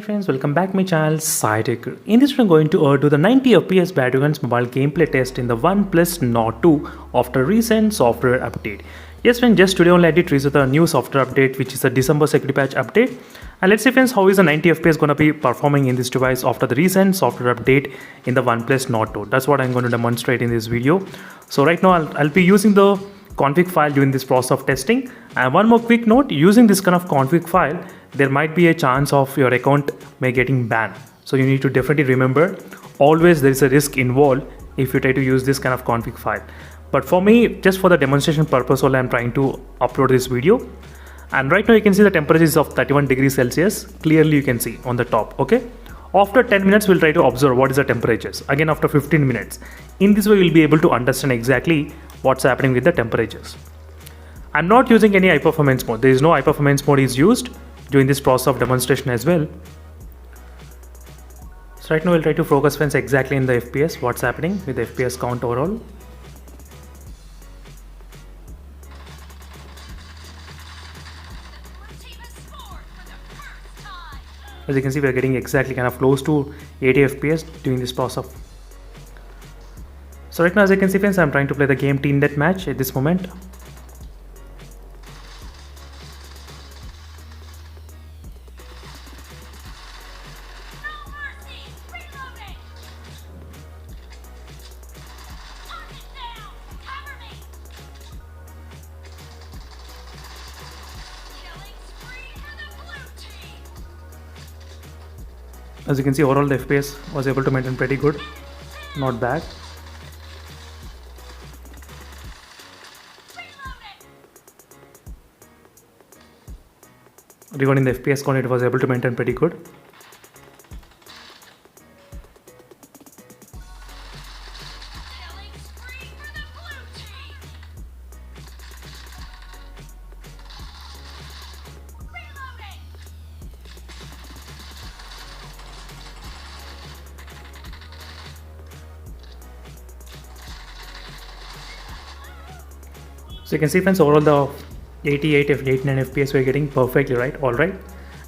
Hi friends, welcome back to my channel SciTech. In this video, I'm going to do the 90 FPS Battlegrounds mobile gameplay test in the OnePlus Nord 2 after recent software update. Yes friends, just today only I did release the new software update, which is a December security patch update. And let's see friends, how is the 90 FPS going to be performing in this device after the recent software update in the OnePlus Nord 2. That's what I'm going to demonstrate in this video. So right now I'll be using the config file during this process of testing. And one more quick note, using this kind of config file, there might be a chance of your account may getting banned. So you need to definitely remember, always there is a risk involved if you try to use this kind of config file. But for me, just for the demonstration purpose, only I'm trying to upload this video. And right now you can see the temperature is of 31 degrees Celsius. Clearly you can see on the top, okay? After 10 minutes, we'll try to observe what is the temperatures. Again, after 15 minutes. In this way, you'll be able to understand exactly what's happening with the temperatures. I'm not using any high performance mode. There is no high performance mode is used during this process of demonstration as well. So right now we'll try to focus friends exactly in the FPS, what's happening with the FPS count overall. As you can see, we are getting exactly kind of close to 80 FPS during this process. So right now, as you can see friends, I'm trying to play the game Team Deathmatch at this moment. As you can see, overall the FPS was able to maintain pretty good, not bad. Regarding the FPS count, it was able to maintain pretty good. So you can see friends, overall the 88 89 FPS we're getting perfectly right, all right.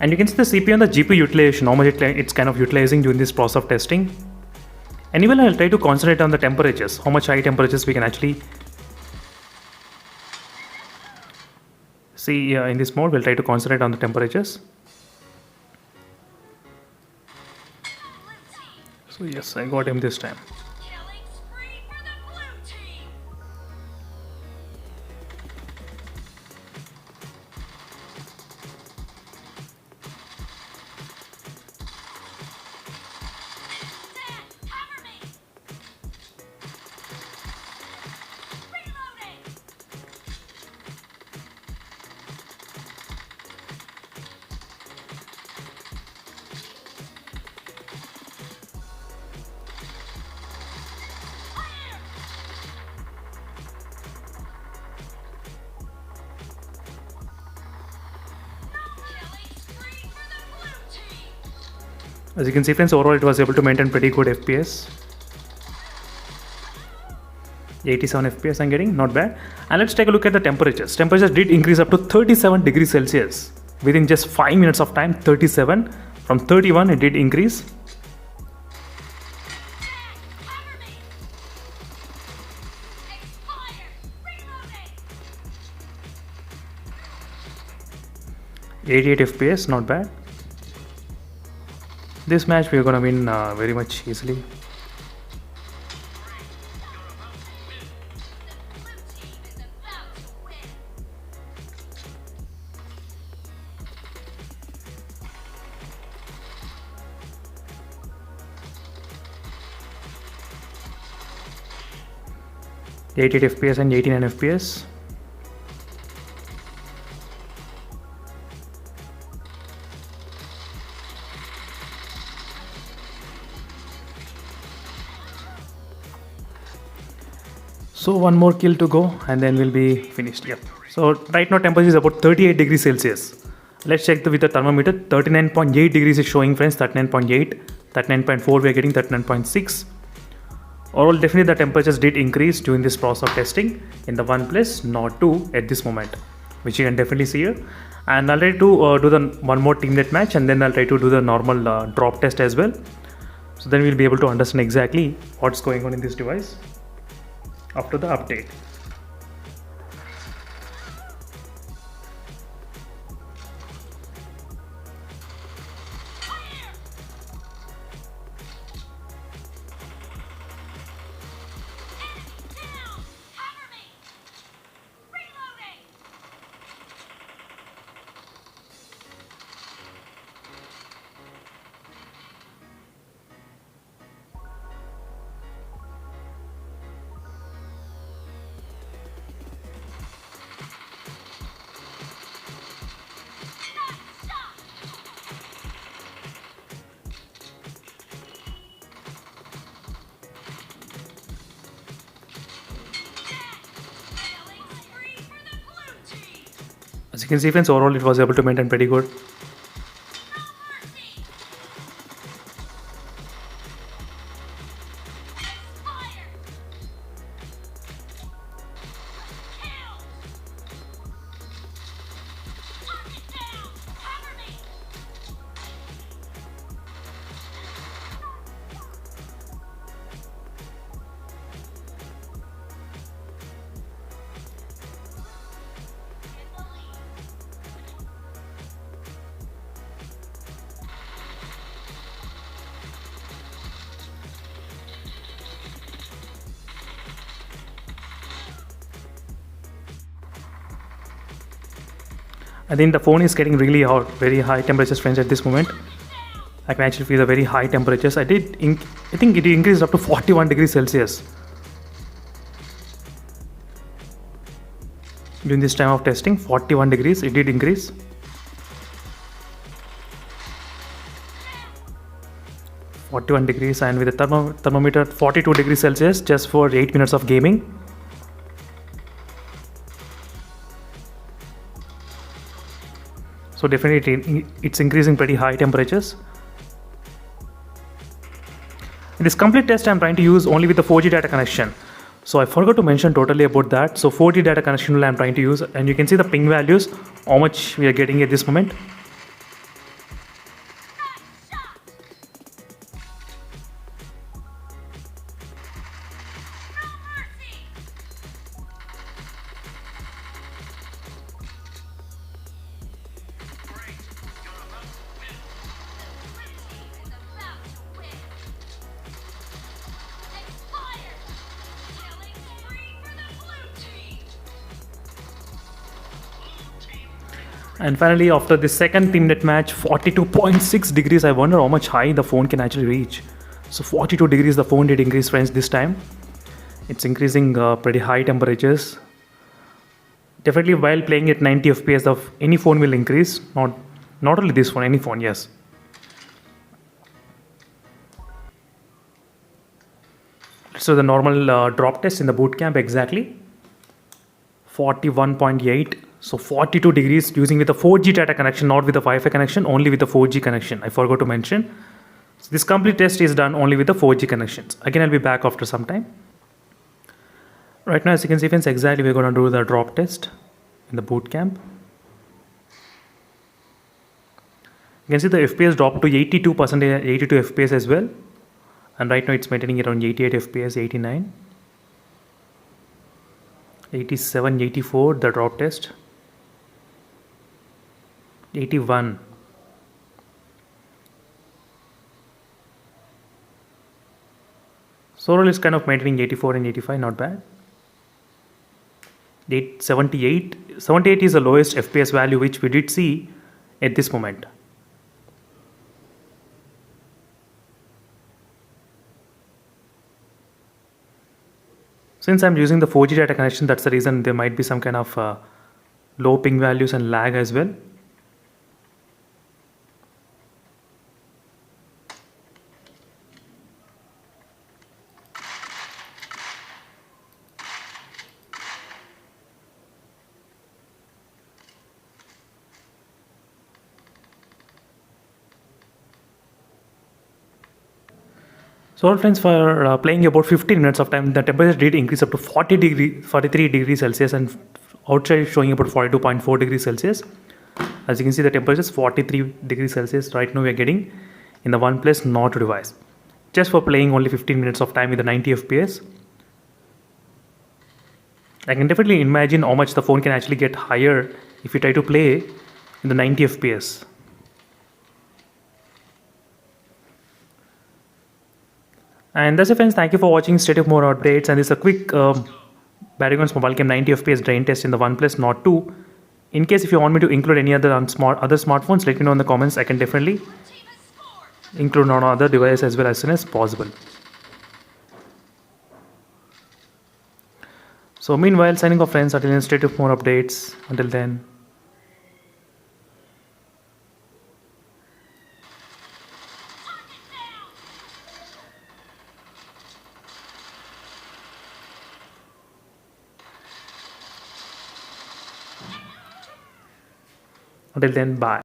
And you can see the CPU and the GPU utilization, how much it's kind of utilizing during this process of testing. And even I'll try to concentrate on the temperatures, how much high temperatures we can actually see in this mode. We'll try to concentrate on the temperatures. So yes, I got him this time. As you can see friends, overall it was able to maintain pretty good FPS. 87 FPS I'm getting, not bad. And let's take a look at the temperatures. Temperatures did increase up to 37 degrees Celsius. Within just 5 minutes of time, 37. From 31 it did increase. .88 FPS, not bad. This match we are gonna win very much easily. .88 FPS and 89 FPS. So one more kill to go and then we'll be finished. Yep. So right now temperature is about 38 degrees Celsius. Let's check with the thermometer. 39.8 degrees is showing friends, 39.8, 39.4 we are getting 39.6. Overall, definitely the temperatures did increase during this process of testing in the OnePlus Nord 2 at this moment, which you can definitely see here. And I'll try to do the one more teamlet match, and then I'll try to do the normal drop test as well. So then we'll be able to understand exactly what's going on in this device after the update. As you can see, friends, overall it was able to maintain pretty good. I think the phone is getting really hot, very high temperatures, friends, at this moment. I can actually feel the very high temperatures. I think it increased up to 41 degrees Celsius during this time of testing. 41 degrees, it did increase. -41 degrees, and with the thermometer 42 degrees Celsius just for 8 minutes of gaming. So definitely it's increasing pretty high temperatures. In this complete test, I'm trying to use only with the 4G data connection. So I forgot to mention totally about that. So 4G data connection I'm trying to use, and you can see the ping values, how much we are getting at this moment. And finally, after the second teamnet match, 42.6 degrees, I wonder how much high the phone can actually reach. So 42 degrees the phone did increase, friends, this time. It's increasing pretty high temperatures. Definitely while playing at 90 FPS, any phone will increase. Not only this phone, any phone, yes. So the normal drop test in the boot camp, exactly 41.8. So 42 degrees using with the 4G data connection, not with the Wi-Fi connection, only with the 4G connection. I forgot to mention. So this complete test is done only with the 4G connections. Again, I'll be back after some time. Right now, as you can see, friends, exactly we're going to do the drop test in the boot camp. You can see the FPS dropped to 82%, 82 FPS as well. And right now it's maintaining around 88 FPS, 89, 87, 84, the drop test. 81. Sorrel is kind of maintaining 84 and 85, not bad. 78. 78 is the lowest FPS value which we did see at this moment. Since I'm using the 4G data connection, that's the reason there might be some kind of low ping values and lag as well. So all friends, for playing about 15 minutes of time, the temperature did increase up to 43 degrees Celsius, and outside showing about 42.4 degrees Celsius. As you can see, the temperature is 43 degrees Celsius. Right now we are getting in the OnePlus Nord 2 device. Just for playing only 15 minutes of time with the 90 FPS. I can definitely imagine how much the phone can actually get higher if you try to play in the 90 FPS. And that's it, friends. Thank you for watching. Stay tuned for more updates. And this is a quick Battlegrounds Mobile Cam 90 FPS drain test in the OnePlus Nord 2. In case if you want me to include any other other smartphones, let me know in the comments. I can definitely include on other devices as well as soon as possible. So meanwhile, signing off, friends. Until then, stay tuned for more updates. Until then. Until then, bye.